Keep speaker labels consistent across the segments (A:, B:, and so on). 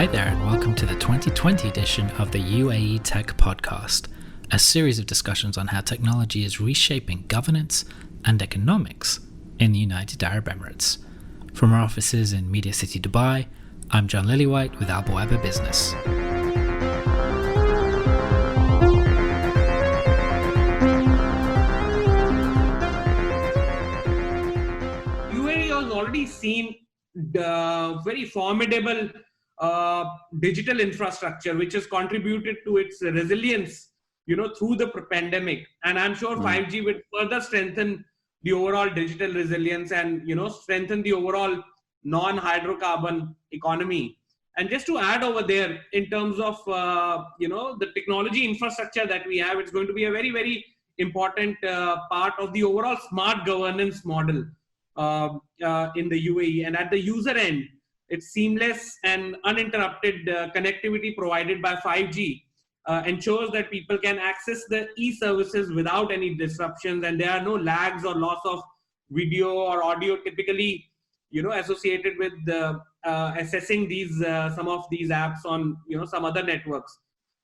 A: Hi there, and welcome to the 2020 edition of the UAE Tech Podcast, a series of discussions on how technology is reshaping governance and economics in the United Arab Emirates. From our offices in Media City, Dubai, I'm John Lillywhite with Al Bawaba Business.
B: UAE has already seen the very formidable digital infrastructure, which has contributed to its resilience, through the pandemic. And I'm sure 5G will further strengthen the overall digital resilience and, strengthen the overall non-hydrocarbon economy. And just to add over there, in terms of, the technology infrastructure that we have, it's going to be a very, very important part of the overall smart governance model in the UAE. And at the user end, it's seamless and uninterrupted connectivity provided by 5G ensures that people can access the e-services without any disruptions, and there are no lags or loss of video or audio typically, associated with assessing these some of these apps on some other networks.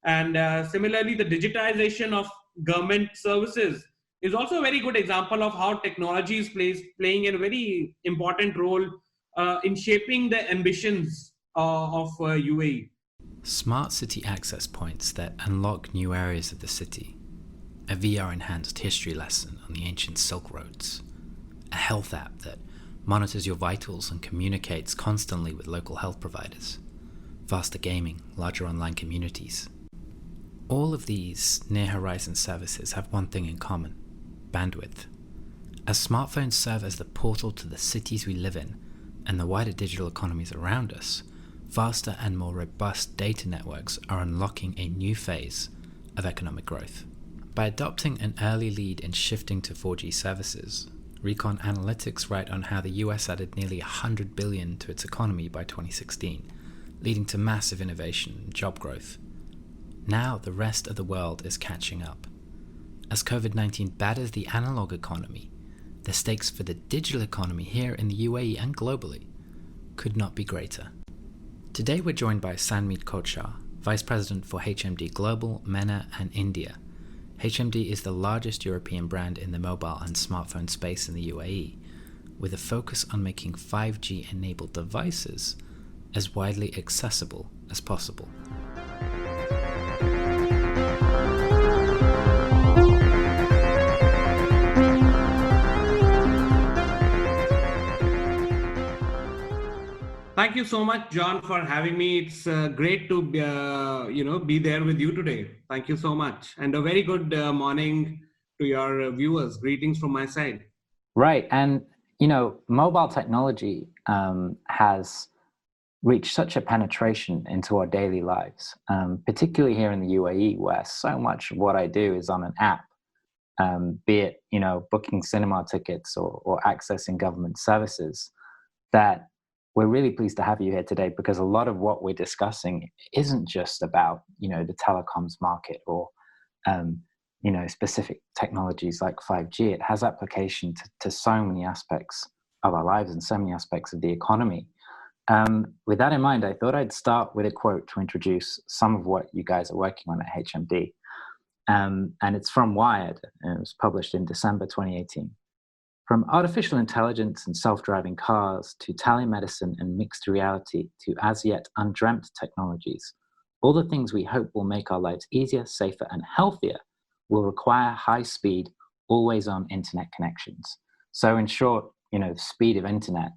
B: And similarly, the digitization of government services is also a very good example of how technology is playing a very important role in shaping the ambitions of UAE.
A: Smart city access points that unlock new areas of the city, a VR-enhanced history lesson on the ancient Silk Roads, a health app that monitors your vitals and communicates constantly with local health providers, faster gaming, larger online communities. All of these near-horizon services have one thing in common: bandwidth. As smartphones serve as the portal to the cities we live in and the wider digital economies around us, faster and more robust data networks are unlocking a new phase of economic growth. By adopting an early lead in shifting to 4G services, Recon Analytics write on how the US added nearly $100 billion to its economy by 2016, leading to massive innovation and job growth. Now the rest of the world is catching up. As COVID-19 batters the analogue economy, the stakes for the digital economy here in the UAE and globally could not be greater. Today we're joined by Sanmeet Kochhar, Vice President for HMD Global, MENA and India. HMD is the largest European brand in the mobile and smartphone space in the UAE, with a focus on making 5G-enabled devices as widely accessible as possible.
B: Thank you so much, John, for having me. It's great to be there with you today. Thank you so much, and a very good morning to your viewers. Greetings from my side.
C: Right, and mobile technology has reached such a penetration into our daily lives, particularly here in the UAE, where so much of what I do is on an app, be it booking cinema tickets or accessing government services. That we're really pleased to have you here today, because a lot of what we're discussing isn't just about, the telecoms market or, specific technologies like 5G. It has application to so many aspects of our lives and so many aspects of the economy. With that in mind, I thought I'd start with a quote to introduce some of what you guys are working on at HMD. And it's from Wired, and it was published in December 2018. From artificial intelligence and self-driving cars to telemedicine and mixed reality to as yet undreamt technologies, all the things we hope will make our lives easier, safer, and healthier will require high-speed, always-on internet connections. So in short, the speed of internet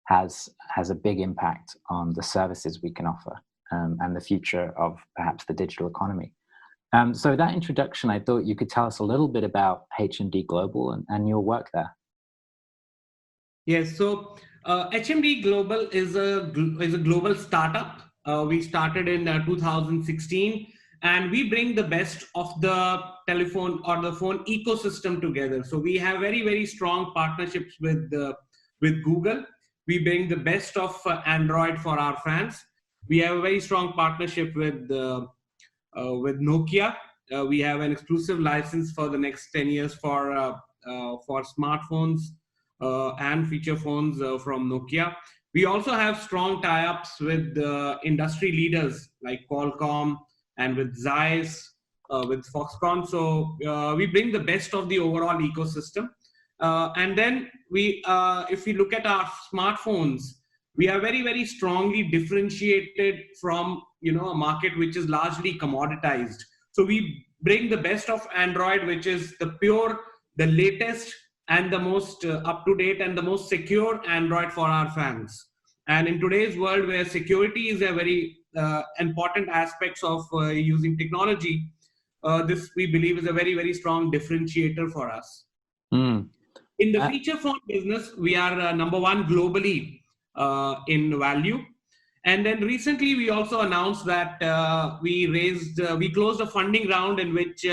C: has a big impact on the services we can offer and the future of perhaps the digital economy. So that introduction, I thought you could tell us a little bit about HMD Global and your work there.
B: Yes, so HMD Global is a global startup. We started in 2016, and we bring the best of the telephone or the phone ecosystem together. So we have very, very strong partnerships with Google. We bring the best of Android for our fans. We have a very strong partnership with Nokia. We have an exclusive license for the next 10 years for smartphones and feature phones from Nokia. We also have strong tie-ups with industry leaders like Qualcomm and with Zeiss, with Foxconn. So we bring the best of the overall ecosystem. And then if we look at our smartphones, we are very, very strongly differentiated from, a market which is largely commoditized. So we bring the best of Android, which is the latest and the most up-to-date and the most secure Android for our fans. And in today's world where security is a very important aspect of using technology, this we believe is a very, very strong differentiator for us.
C: Mm.
B: In the feature phone business, we are number one globally in value. And then recently we also announced that we closed a funding round in which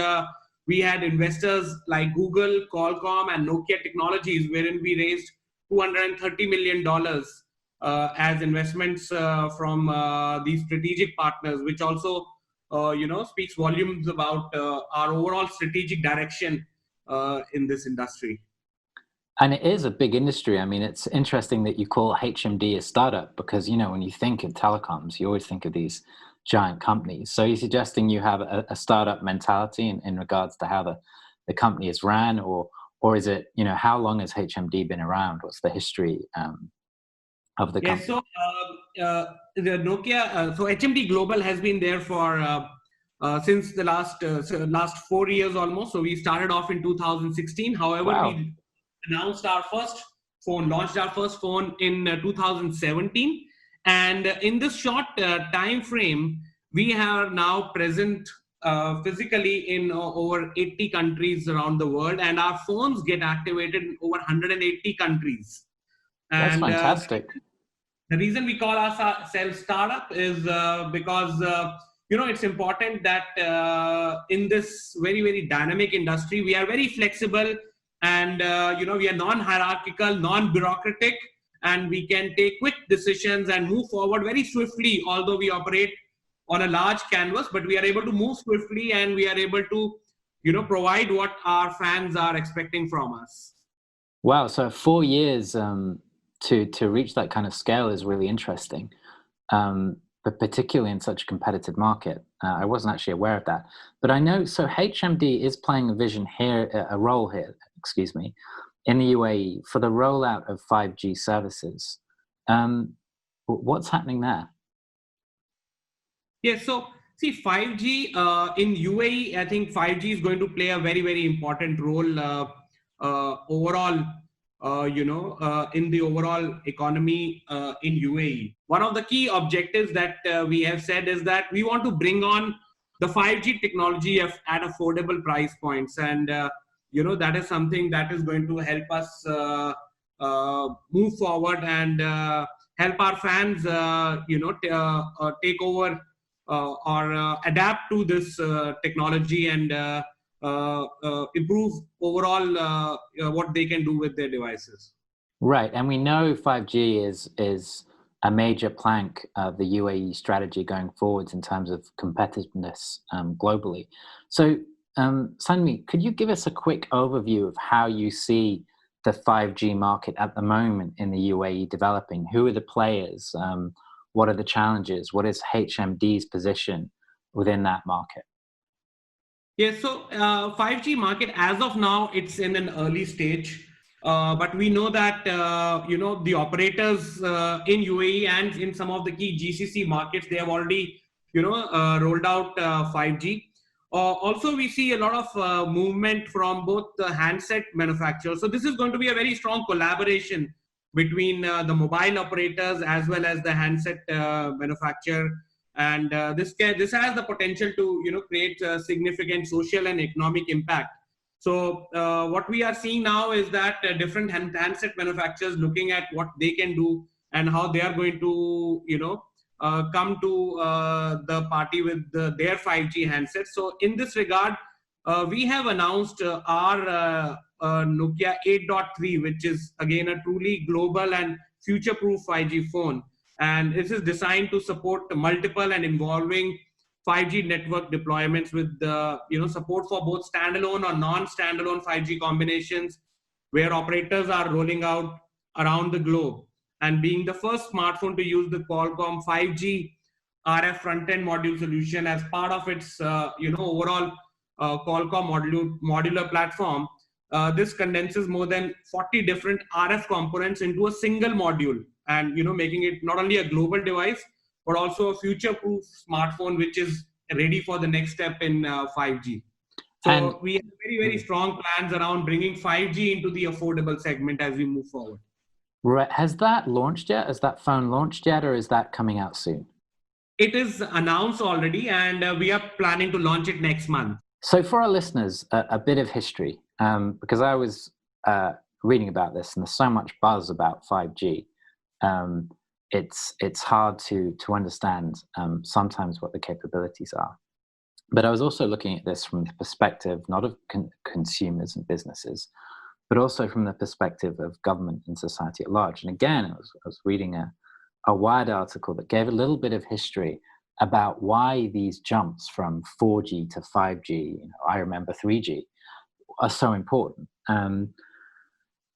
B: we had investors like Google, Qualcomm, and Nokia Technologies, wherein we raised $230 million as investments from these strategic partners, which also, speaks volumes about our overall strategic direction in this industry.
C: And it is a big industry. I mean, it's interesting that you call HMD a startup because, when you think of telecoms, you always think of these giant companies. So you're suggesting you have a startup mentality in regards to how the company is ran, or is it, how long has HMD been around? What's the history of the company?
B: So the Nokia, so HMD Global has been there for since the last 4 years almost. So we started off in 2016. However,
C: Wow.
B: We launched our first phone in 2017. And in this short time frame, we are now present physically in over 80 countries around the world, and our phones get activated in over 180 countries.
C: That's fantastic.
B: The reason we call ourselves startup is because it's important that in this very, very dynamic industry, we are very flexible, and we are non-hierarchical, non-bureaucratic, and we can take quick decisions and move forward very swiftly. Although we operate on a large canvas, but we are able to move swiftly, and we are able to provide what our fans are expecting from us.
C: Wow, so 4 years to reach that kind of scale is really interesting, but particularly in such a competitive market. I wasn't actually aware of that, but I know, so HMD is playing a role here, in the UAE for the rollout of 5G services. What's happening there?
B: Yeah, so see, 5G in UAE, I think 5G is going to play a very, very important role overall, in the overall economy in UAE. One of the key objectives that we have said is that we want to bring on the 5G technology at affordable price points. And, that is something that is going to help us move forward and help our fans, take over or adapt to this technology and improve overall what they can do with their devices.
C: Right, and we know 5G is a major plank of the UAE strategy going forwards in terms of competitiveness globally. So, Sanmi, could you give us a quick overview of how you see the 5G market at the moment in the UAE developing? Who are the players? What are the challenges? What is HMD's position within that market?
B: Yeah, so 5G market as of now, it's in an early stage. But we know that, the operators in UAE and in some of the key GCC markets, they have already, rolled out 5G. Also, we see a lot of movement from both the handset manufacturers. So this is going to be a very strong collaboration between the mobile operators as well as the handset manufacturer. And this has the potential to, create a significant social and economic impact. So what we are seeing now is that different handset manufacturers looking at what they can do and how they are going to, come to the party with their 5G handsets. So in this regard, we have announced our Nokia 8.3, which is again a truly global and future-proof 5G phone. And this is designed to support multiple and involving 5G network deployments with support for both standalone or non-standalone 5G combinations, where operators are rolling out around the globe. and being the first smartphone to use the Qualcomm 5G RF front-end module solution as part of its overall Qualcomm modular platform. This condenses more than 40 different RF components into a single module, and making it not only a global device but also a future-proof smartphone which is ready for the next step in 5G. So we have very, very strong plans around bringing 5G into the affordable segment as we move forward.
C: Right. Has that launched yet? Has that phone launched yet, or is that coming out soon?
B: It is announced already, and we are planning to launch it next month.
C: So for our listeners, a bit of history, because I was reading about this, and there's so much buzz about 5G. It's hard to understand sometimes what the capabilities are. But I was also looking at this from the perspective not of consumers and businesses, but also from the perspective of government and society at large. And again, I was reading a Wired article that gave a little bit of history about why these jumps from 4G to 5G, I remember 3G, are so important.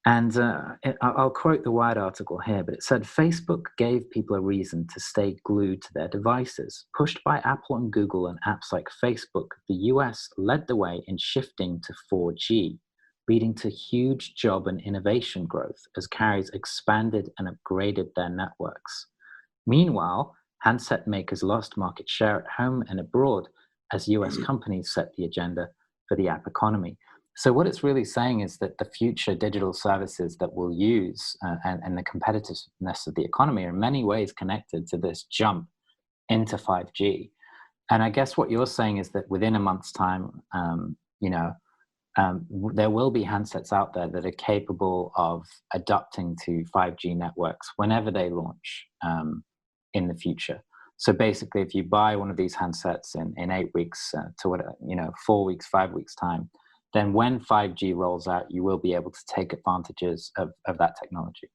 C: I'll quote the Wired article here, but it said, Facebook gave people a reason to stay glued to their devices. Pushed by Apple and Google and apps like Facebook, the US led the way in shifting to 4G, leading to huge job and innovation growth as carriers expanded and upgraded their networks. Meanwhile, handset makers lost market share at home and abroad as US companies set the agenda for the app economy. So what it's really saying is that the future digital services that we'll use and the competitiveness of the economy are in many ways connected to this jump into 5G. And I guess what you're saying is that within a month's time, there will be handsets out there that are capable of adapting to 5G networks whenever they launch in the future. So basically, if you buy one of these handsets in 8 weeks to 4 weeks, 5 weeks time, then when 5G rolls out, you will be able to take advantages of that technology.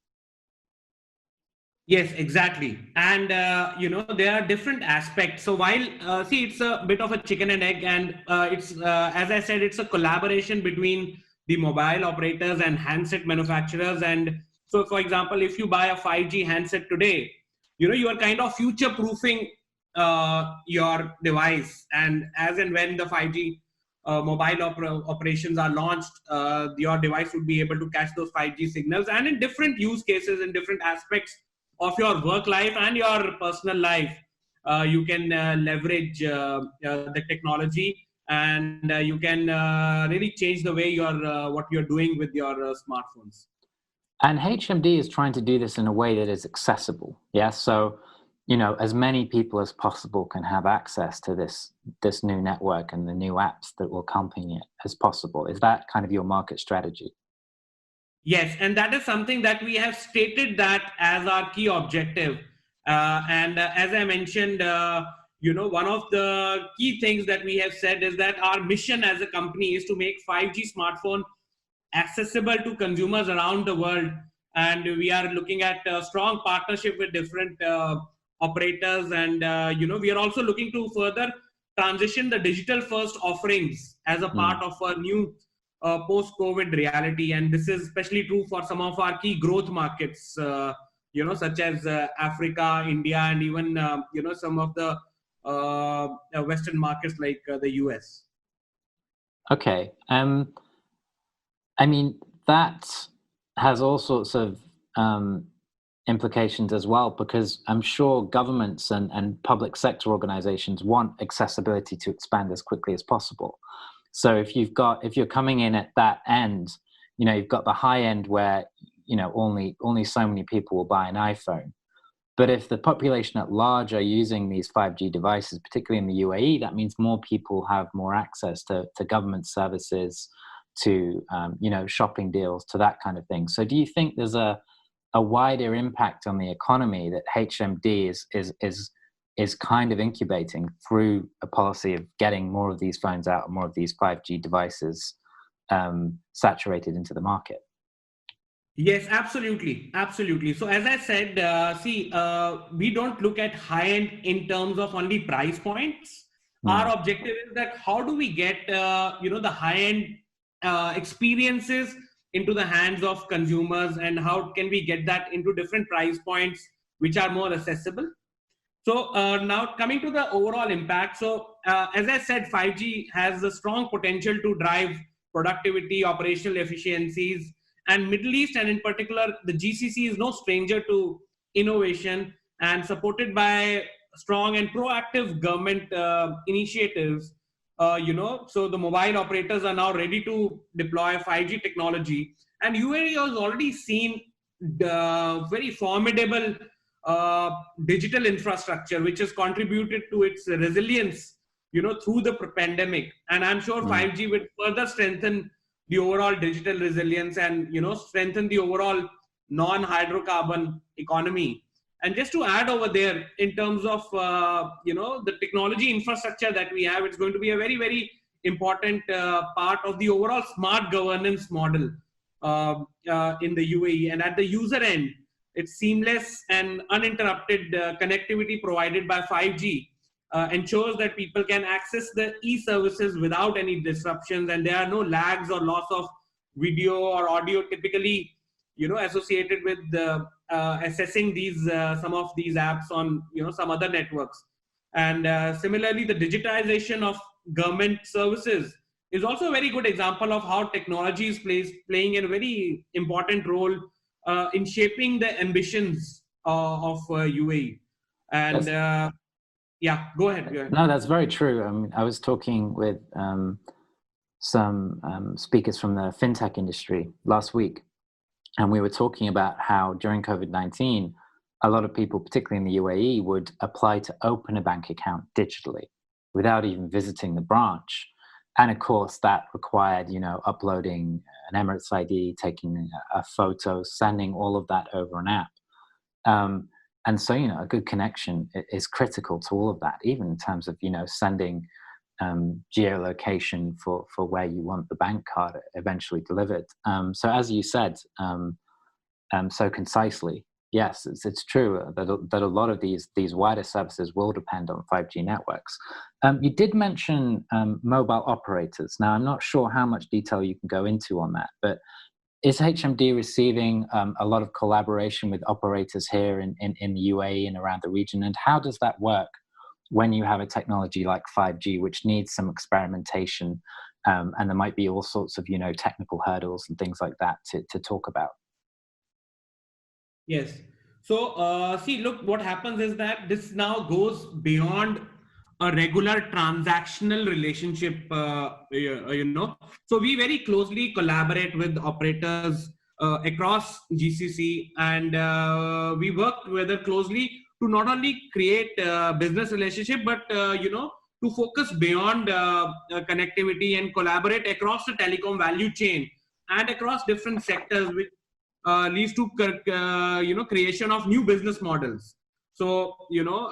B: Yes, exactly. And, there are different aspects. So while, it's a bit of a chicken and egg, and it's, as I said, it's a collaboration between the mobile operators and handset manufacturers. And so, for example, if you buy a 5G handset today, you are kind of future-proofing your device. And as and when the 5G mobile operations are launched, your device would be able to catch those 5G signals. And in different use cases, in different aspects of your work life and your personal life, you can leverage the technology, and you can really change the way what you're doing with your smartphones.
C: And HMD is trying to do this in a way that is accessible. Yeah. So, as many people as possible can have access to this new network and the new apps that will accompany it as possible. Is that kind of your market strategy?
B: Yes, and that is something that we have stated that as our key objective. And as I mentioned, one of the key things that we have said is that our mission as a company is to make 5G smartphone accessible to consumers around the world. And we are looking at a strong partnership with different operators. And, we are also looking to further transition the digital first offerings as a part of a new post-COVID reality. And this is especially true for some of our key growth markets, such as Africa, India, and even, some of the Western markets like the US.
C: Okay. I mean, that has all sorts of implications as well, because I'm sure governments and public sector organizations want accessibility to expand as quickly as possible. So if you're coming in at that end, you've got the high end where, only so many people will buy an iPhone. But if the population at large are using these 5G devices, particularly in the UAE, that means more people have more access to government services, to, shopping deals, to that kind of thing. So do you think there's a wider impact on the economy that HMD is kind of incubating through a policy of getting more of these phones out, more of these 5G devices saturated into the market?
B: Yes, absolutely. Absolutely. So as I said, we don't look at high end in terms of only price points. Our objective is that how do we get, the high end experiences into the hands of consumers, and how can we get that into different price points which are more accessible. So now coming to the overall impact. So as I said, 5G has a strong potential to drive productivity, operational efficiencies, and Middle East, and in particular, the GCC is no stranger to innovation, and supported by strong and proactive government initiatives. So the mobile operators are now ready to deploy 5G technology, and UAE has already seen the very formidable uh, digital infrastructure, which has contributed to its resilience, through the pandemic. And I'm sure 5G will further strengthen the overall digital resilience, and strengthen the overall non-hydrocarbon economy. And just to add over there, in terms of the technology infrastructure that we have, it's going to be a very, very important part of the overall smart governance model in the UAE. And at the user end, it's seamless and uninterrupted connectivity provided by 5G ensures that people can access the e-services without any disruptions, and there are no lags or loss of video or audio typically associated with assessing these some of these apps on some other networks. And similarly, the digitization of government services is also a very good example of how technology is playing a very important role in shaping the ambitions of UAE. And yeah, go ahead.
C: No, that's very true. I mean, I was talking with some speakers from the fintech industry last week, and we were talking about how during COVID-19, a lot of people, particularly in the UAE, would apply to open a bank account digitally without even visiting the branch. And of course, that required, uploading an Emirates ID, taking a photo, sending all of that over an app. And so, a good connection is critical to all of that, even in terms of, sending geolocation for where you want the bank card eventually delivered. So as you said, so concisely, yes, it's true that a lot of these wider services will depend on 5G networks. You did mention mobile operators. Now, I'm not sure how much detail you can go into on that, but is HMD receiving a lot of collaboration with operators here in the UAE and around the region? And how does that work when you have a technology like 5G, which needs some experimentation, and there might be all sorts of technical hurdles and things like that to talk about?
B: Yes. So see, look, what happens is that this now goes beyond a regular transactional relationship, So we very closely collaborate with operators across GCC, and we work together closely to not only create business relationship, but to focus beyond connectivity and collaborate across the telecom value chain and across different sectors, which leads to creation of new business models. So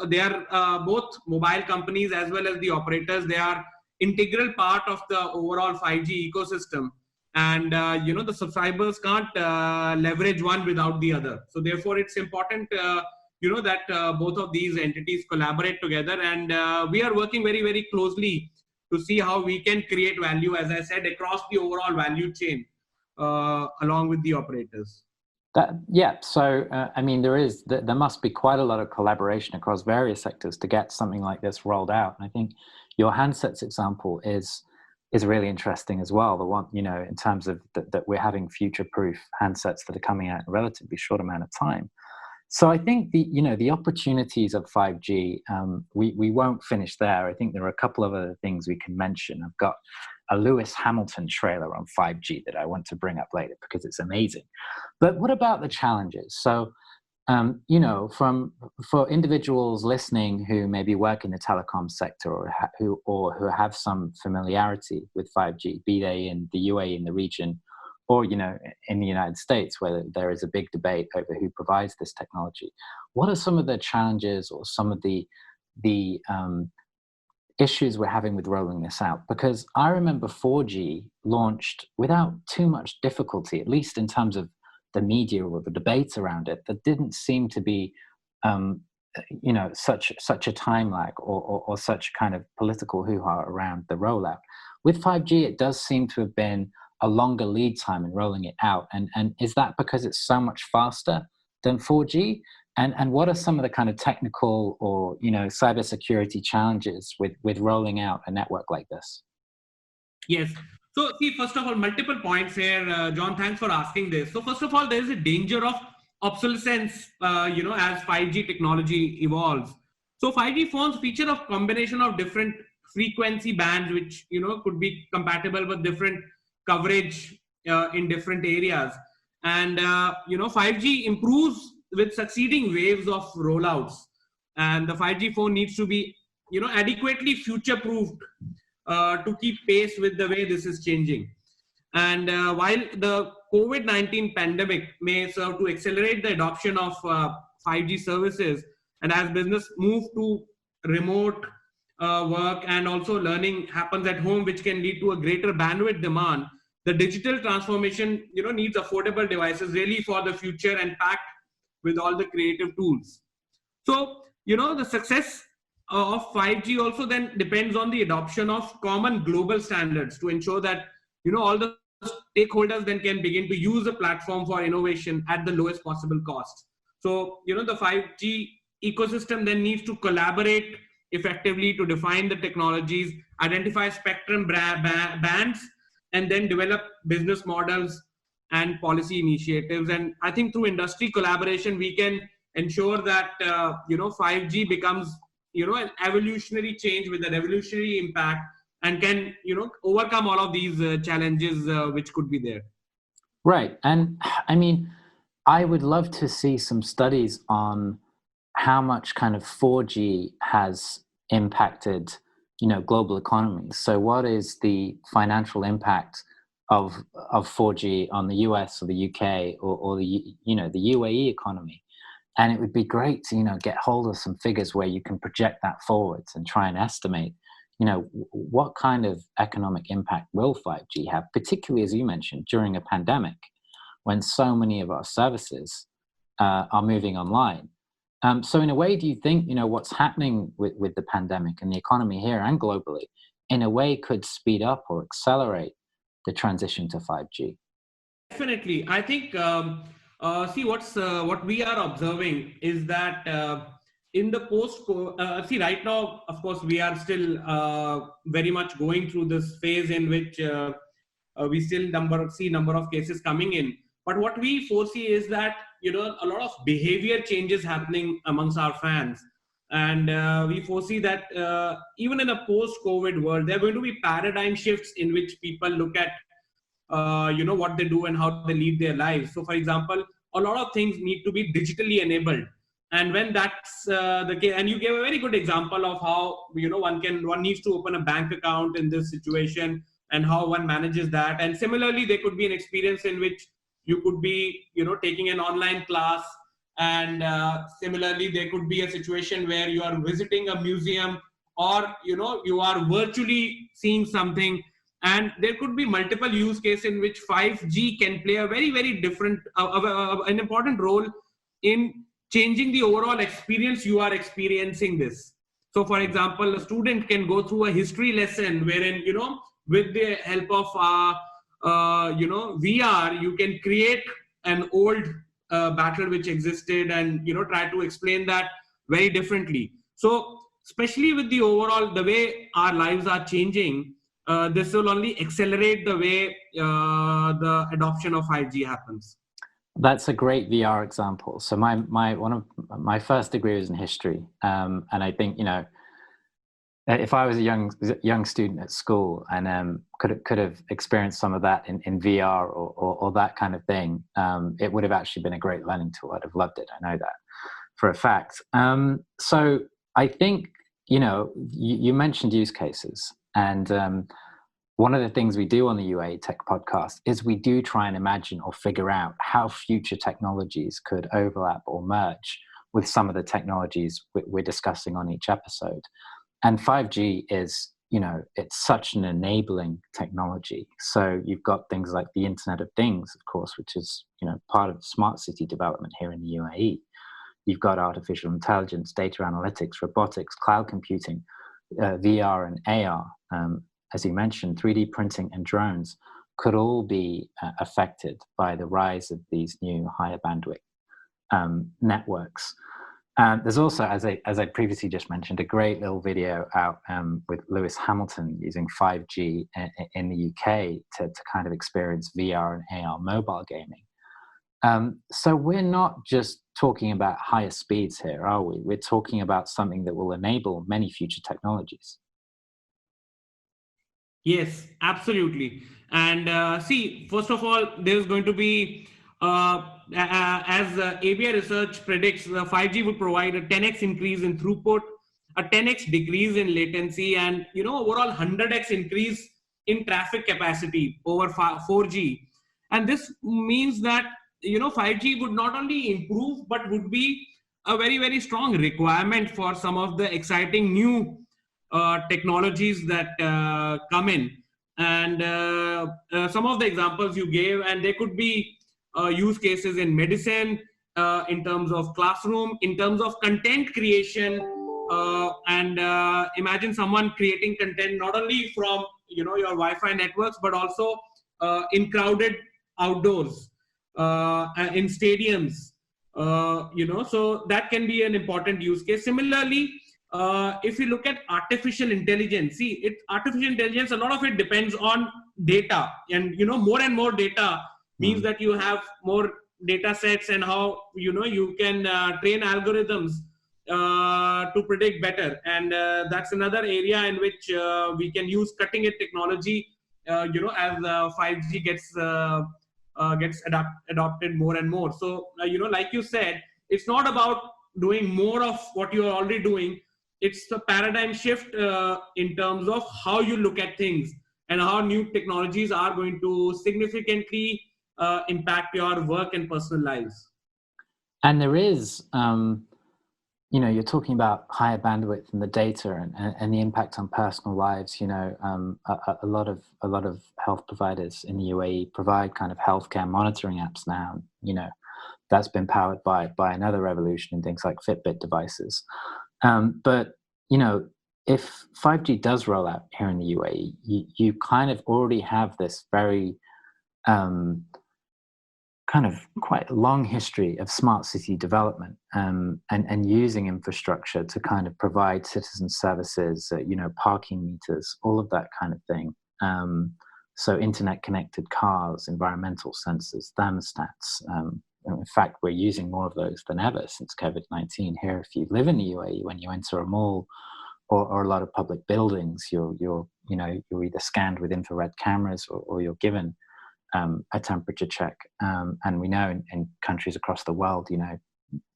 B: they are both mobile companies as well as the operators. They are integral part of the overall 5G ecosystem, and the subscribers can't leverage one without the other. So therefore, it's important that both of these entities collaborate together, and we are working very, very closely to see how we can create value, as I said, across the overall value chain along with the operators.
C: So I mean, there must be quite a lot of collaboration across various sectors to get something like this rolled out. And I think your handsets example is really interesting as well. The one, in terms of that we're having future-proof handsets that are coming out in a relatively short amount of time. So I think the opportunities of 5G, we won't finish there. I think there are a couple of other things we can mention. I've got a Lewis Hamilton trailer on 5G that I want to bring up later because it's amazing. But what about the challenges? So, for individuals listening who maybe work in the telecom sector or who have some familiarity with 5G, be they in the UAE, in the region, or in the United States, where there is a big debate over who provides this technology. What are some of the challenges or some of the issues we're having with rolling this out? Because I remember 4G launched without too much difficulty, at least in terms of the media or the debates around it. There didn't seem to be such a time lag or such kind of political hoo-ha around the rollout. With 5G, it does seem to have been a longer lead time in rolling it out? And is that because it's so much faster than 4G? And what are some of the kind of technical or, cybersecurity challenges with rolling out a network like this?
B: Yes. So see, first of all, multiple points here, John. Thanks for asking this. So first of all, there is a danger of obsolescence, as 5G technology evolves. So 5G phones feature a combination of different frequency bands, which could be compatible with different coverage in different areas, and 5G improves with succeeding waves of rollouts, and the 5G phone needs to be adequately future-proofed to keep pace with the way this is changing. And while the COVID-19 pandemic may serve to accelerate the adoption of 5G services, and as business move to remote work and also learning happens at home, which can lead to a greater bandwidth demand, the digital transformation needs affordable devices really for the future and packed with all the creative tools. So the success of 5G also then depends on the adoption of common global standards to ensure that all the stakeholders then can begin to use the platform for innovation at the lowest possible cost. So the 5G ecosystem then needs to collaborate effectively to define the technologies, identify spectrum bands, and then develop business models and policy initiatives. And I think through industry collaboration, we can ensure that 5G becomes an evolutionary change with a revolutionary impact, and can overcome all of these challenges which could be there.
C: Right. And I mean, I would love to see some studies on how much kind of 4G has impacted global economies. So what is the financial impact of 4G on the US or the UK or the the UAE economy? And it would be great to get hold of some figures where you can project that forwards and try and estimate what kind of economic impact will 5G have, particularly, as you mentioned, during a pandemic when so many of our services are moving online. So in a way, do you think what's happening with the pandemic and the economy here and globally in a way could speed up or accelerate the transition to 5G?
B: Definitely. I think what we are observing is that in the right now, of course, we are still very much going through this phase in which we still see number of cases coming in. But what we foresee is that a lot of behavior changes happening amongst our fans, and we foresee that even in a post-COVID world, there are going to be paradigm shifts in which people look at what they do and how they lead their lives. So for example, a lot of things need to be digitally enabled, and when that's the case, and you gave a very good example of how one needs to open a bank account in this situation and how one manages that. And similarly, there could be an experience in which you could be taking an online class, and similarly there could be a situation where you are visiting a museum, or you are virtually seeing something. And there could be multiple use cases in which 5G can play a very, very different, an important role in changing the overall experience you are experiencing this. So for example, a student can go through a history lesson wherein, with the help of, VR, you can create an old battle which existed and, try to explain that very differently. So especially with the way our lives are changing, this will only accelerate the way the adoption of 5G happens.
C: That's a great VR example. So one of my first degree was in history, and I think if I was a young student at school and could have experienced some of that in VR or that kind of thing, it would have actually been a great learning tool. I'd have loved it. I know that for a fact. So I think you mentioned use cases. And one of the things we do on the UAE Tech Podcast is we do try and imagine or figure out how future technologies could overlap or merge with some of the technologies we're discussing on each episode. And 5G is, it's such an enabling technology. So you've got things like the Internet of Things, of course, which is, part of smart city development here in the UAE. You've got artificial intelligence, data analytics, robotics, cloud computing, VR and AR, as you mentioned, 3D printing and drones, could all be affected by the rise of these new higher bandwidth networks. There's also, as I previously just mentioned, a great little video out with Lewis Hamilton using 5G in the UK to kind of experience VR and AR mobile gaming. So we're not just talking about higher speeds here, are we? We're talking about something that will enable many future technologies.
B: Yes, absolutely. And see, first of all, there's going to be, as ABI research predicts, 5G would provide a 10x increase in throughput, a 10x decrease in latency, and overall 100x increase in traffic capacity over 4G. And this means that 5G would not only improve but would be a very, very strong requirement for some of the exciting new technologies that come in. And some of the examples you gave, and there could be use cases in medicine, in terms of classroom, in terms of content creation, and imagine someone creating content not only from your Wi-Fi networks, but also in crowded outdoors, in stadiums, so that can be an important use case. Similarly, if you look at artificial intelligence, artificial intelligence, a lot of it depends on data, and more and more data means that you have more data sets, and how you can train algorithms to predict better. And that's another area in which we can use cutting edge technology, as 5G gets adopted more and more. So like you said, it's not about doing more of what you are already doing. It's the paradigm shift in terms of how you look at things, and how new technologies are going to significantly impact your work and personal lives.
C: And there is, you're talking about higher bandwidth and the data and the impact on personal lives. A lot of health providers in the UAE provide kind of healthcare monitoring apps now. That's been powered by another revolution in things like Fitbit devices. But if 5G does roll out here in the UAE, you kind of already have this very kind of quite long history of smart city development, and using infrastructure to kind of provide citizen services, parking meters, all of that kind of thing. So internet connected cars, environmental sensors, thermostats. In fact, we're using more of those than ever since COVID-19 here. If you live in the UAE, when you enter a mall or a lot of public buildings, you're either scanned with infrared cameras, or you're given a temperature check. And we know in countries across the world,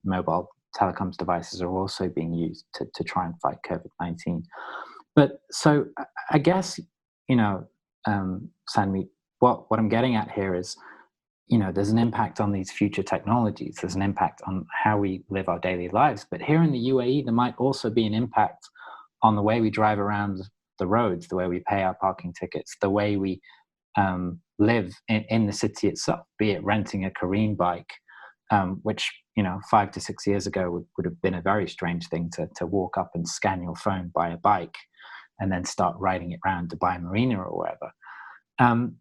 C: mobile telecoms devices are also being used to try and fight COVID-19. But so I guess, Sanmeet, what I'm getting at here is, there's an impact on these future technologies. There's an impact on how we live our daily lives. But here in the UAE, there might also be an impact on the way we drive around the roads, the way we pay our parking tickets, the way we live in the city itself, be it renting a Careem bike, which 5 to 6 years ago would have been a very strange thing to walk up and scan your phone, buy a bike, and then start riding it around Dubai Marina or wherever.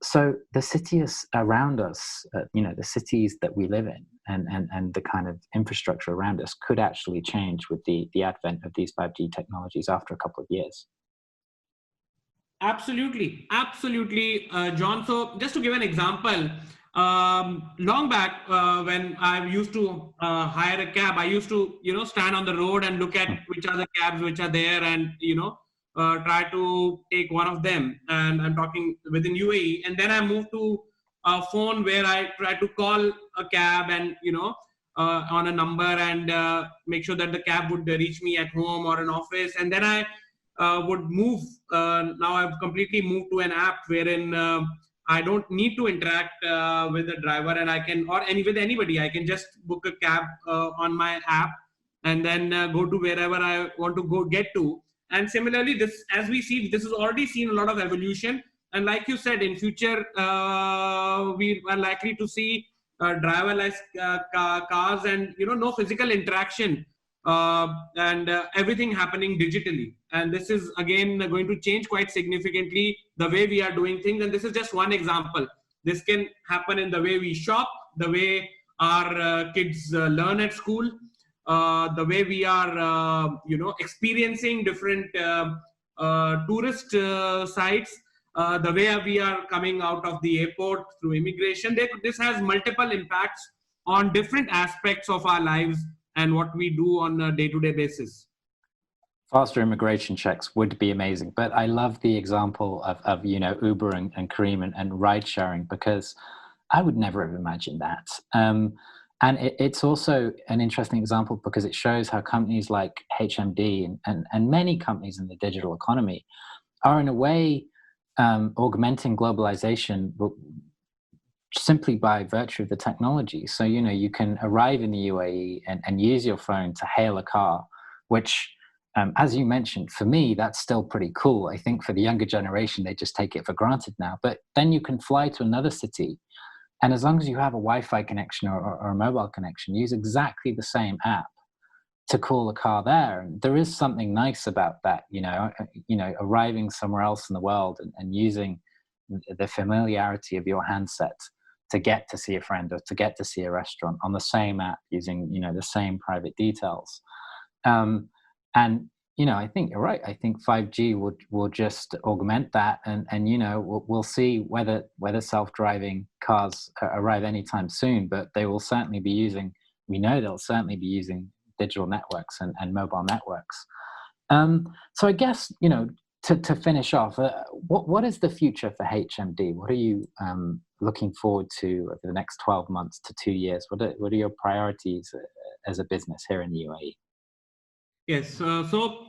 C: So the cities around us, the cities that we live in, and the kind of infrastructure around us could actually change with the advent of these 5G technologies after a couple of years.
B: Absolutely, John. So just to give an example, long back when I used to hire a cab, I used to stand on the road and look at which are the cabs which are there, and try to take one of them. And I'm talking within UAE, and then I moved to a phone where I try to call a cab and on a number, and make sure that the cab would reach me at home or an office. And then I would move. Now I've completely moved to an app wherein I don't need to interact with the driver, and I can, or with anybody, I can just book a cab on my app, and then go to wherever I want to get to. And similarly, this, as we see, this has already seen a lot of evolution. And like you said, in future, we are likely to see driverless cars, and no physical interaction and everything happening digitally. And this is again going to change quite significantly the way we are doing things. And this is just one example. This can happen in the way we shop, the way our kids learn at school, the way we are, experiencing different tourist sites, the way we are coming out of the airport through immigration. This has multiple impacts on different aspects of our lives and what we do on a day-to-day basis.
C: Faster immigration checks would be amazing, but I love the example of Uber and Careem and ride sharing, because I would never have imagined that. And it's also an interesting example because it shows how companies like HMD and many companies in the digital economy are in a way augmenting globalization simply by virtue of the technology. So, you can arrive in the UAE and use your phone to hail a car, which, as you mentioned, for me, that's still pretty cool. I think for the younger generation, they just take it for granted now. But then you can fly to another city, and as long as you have a Wi-Fi connection or a mobile connection, use exactly the same app to call a car there. And there is something nice about that, arriving somewhere else in the world and using the familiarity of your handset to get to see a friend or to get to see a restaurant on the same app using, the same private details. And, I think you're right. I think 5G will just augment that. And we'll see whether self-driving cars arrive anytime soon, but they will certainly be using, we know they'll certainly be using digital networks and mobile networks. So I guess, to finish off, what is the future for HMD? What are you looking forward to over the next 12 months to 2 years? What are your priorities as a business here in the UAE?
B: Yes. So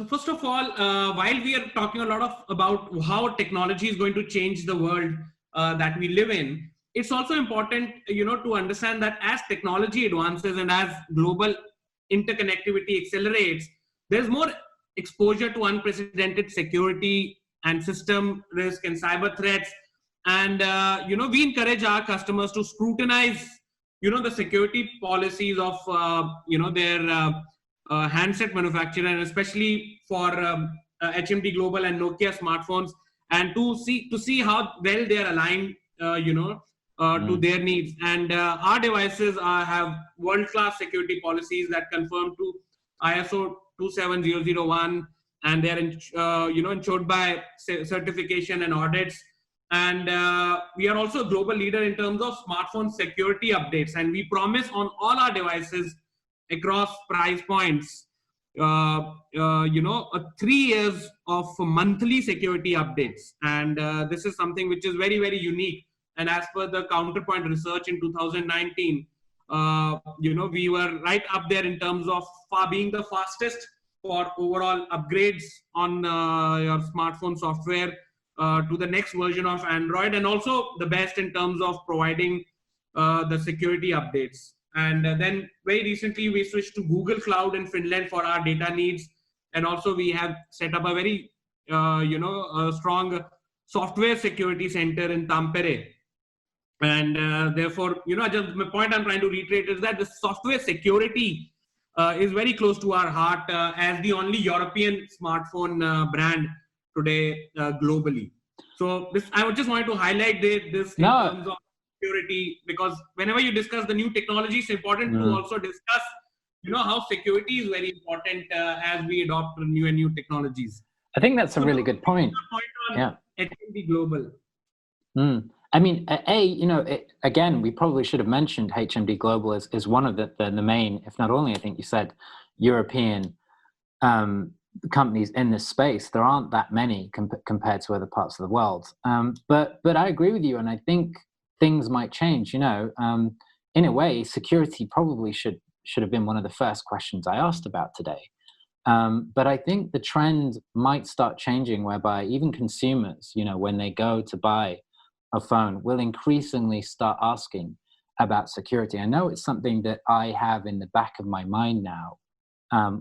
B: first of all, while we are talking a lot about how technology is going to change the world that we live in, it's also important, to understand that as technology advances and as global interconnectivity accelerates, there's more exposure to unprecedented security and system risk and cyber threats. And, we encourage our customers to scrutinize, the security policies of, their handset manufacturer, and especially for HMD Global and Nokia smartphones, and to see how well they are aligned, to their needs. And our devices have world-class security policies that conform to ISO 27001, and they are ensured by certification and audits. And we are also a global leader in terms of smartphone security updates, and we promise on all our devices across price points 3 years of monthly security updates. And this is something which is very, very unique. And as per the Counterpoint research in 2019, we were right up there in terms of being the fastest for overall upgrades on your smartphone software to the next version of Android, and also the best in terms of providing the security updates. And then very recently we switched to Google Cloud in Finland for our data needs. And also we have set up a very strong software security center in Tampere. And therefore, just the point I'm trying to reiterate is that the software security is very close to our heart as the only European smartphone brand today globally. So I would just wanted to highlight this in terms of security, because whenever you discuss the new technology, it's important to also discuss, how security is very important as we adopt new technologies.
C: I think that's a really good point.
B: Yeah. HMD Global.
C: I mean, again, we probably should have mentioned HMD Global is one of the main, if not only, I think you said, European companies in this space. There aren't that many compared to other parts of the world. But I agree with you, and I think things might change. In a way, security probably should have been one of the first questions I asked about today. But I think the trend might start changing, whereby even consumers, when they go to buy a phone, will increasingly start asking about security. I know it's something that I have in the back of my mind now,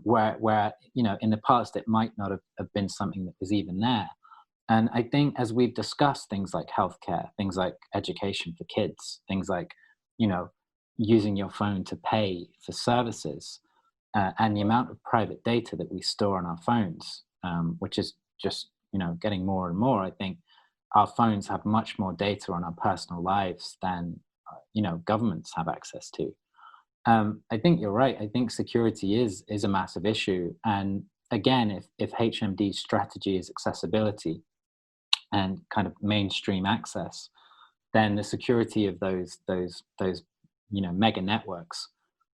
C: where in the past it might not have been something that was even there. And I think as we've discussed things like healthcare, things like education for kids, things like, using your phone to pay for services, and the amount of private data that we store on our phones, which is just, getting more and more. I think our phones have much more data on our personal lives than, governments have access to. I think you're right. I think security is a massive issue. And again, if HMD's strategy is accessibility and kind of mainstream access, then the security of those mega networks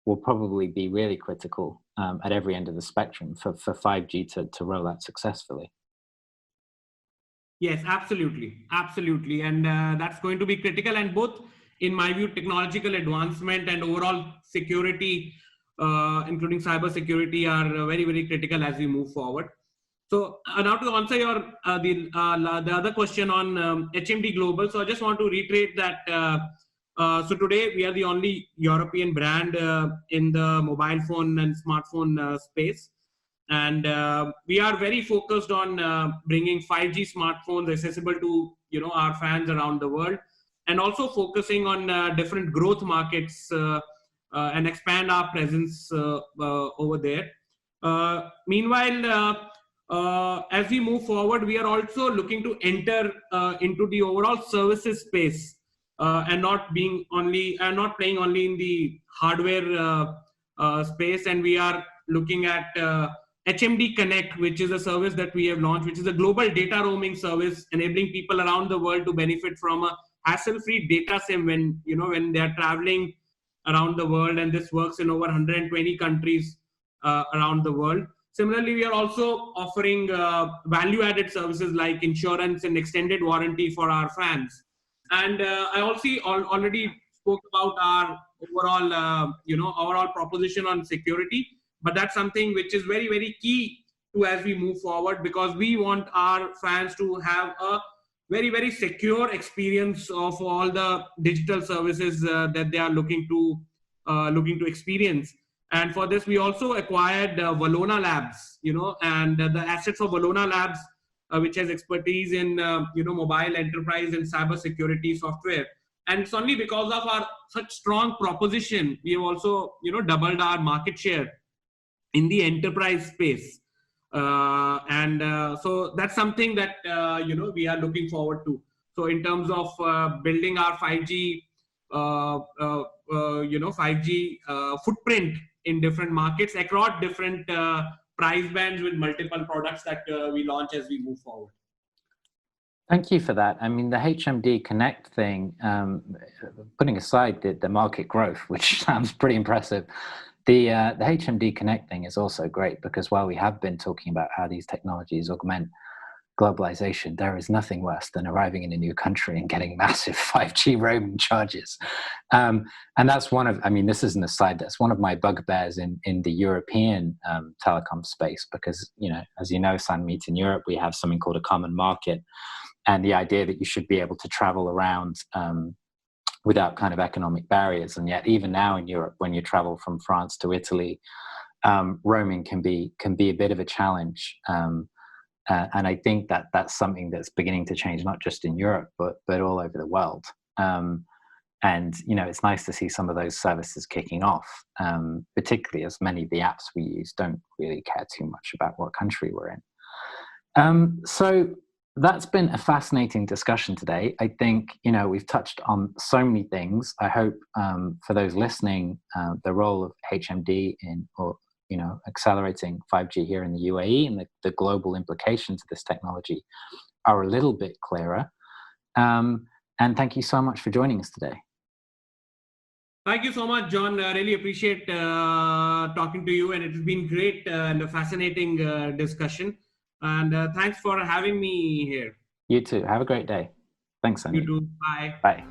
C: will probably be really critical at every end of the spectrum for 5G to roll out successfully.
B: Yes, absolutely. And that's going to be critical. And both, in my view, technological advancement and overall security, including cyber security, are very, very critical as we move forward. So now to answer your the other question on HMD Global. So I just want to reiterate that so today we are the only European brand in the mobile phone and smartphone space. And we are very focused on bringing 5G smartphones accessible to our fans around the world, and also focusing on different growth markets and expand our presence over there. Meanwhile, as we move forward, we are also looking to enter into the overall services space and not playing only in the hardware space. And we are looking at HMD Connect, which is a service that we have launched, which is a global data roaming service, enabling people around the world to benefit from a hassle-free data SIM when they are traveling around the world. And this works in over 120 countries around the world. Similarly, we are also offering value-added services like insurance and extended warranty for our fans. And I also already spoke about our overall proposition on security. But that's something which is very, very key to as we move forward, because we want our fans to have a very, very secure experience of all the digital services that they are looking to experience. And for this, we also acquired Valona Labs, and the assets of Valona Labs, which has expertise in mobile enterprise and cyber security software. And it's only because of our such strong proposition we have also doubled our market share in the enterprise space, so that's something that we are looking forward to. So in terms of building our 5G 5G footprint in different markets across different price bands with multiple products that we launch as we move forward.
C: Thank you for that. I mean, the HMD Connect thing, putting aside the market growth, which sounds pretty impressive, the HMD Connect thing is also great, because while we have been talking about how these technologies augment globalization, there is nothing worse than arriving in a new country and getting massive 5G roaming charges. And that's this is an aside, that's one of my bugbears in the European telecom space, because, as you know, Sanmeet, in Europe, we have something called a common market. And the idea that you should be able to travel around without kind of economic barriers. And yet, even now in Europe, when you travel from France to Italy, roaming can be a bit of a challenge. And I think that that's something that's beginning to change, not just in Europe, but all over the world. And, it's nice to see some of those services kicking off, particularly as many of the apps we use don't really care too much about what country we're in. So that's been a fascinating discussion today. I think, we've touched on so many things. I hope for those listening, the role of HMD in accelerating 5G here in the UAE and the global implications of this technology are a little bit clearer. And thank you so much for joining us today.
B: Thank you so much, John. I really appreciate talking to you, and it's been great and a fascinating discussion. And thanks for having me here.
C: You too. Have a great day. Thanks, Sandy.
B: You too. Bye.
C: Bye.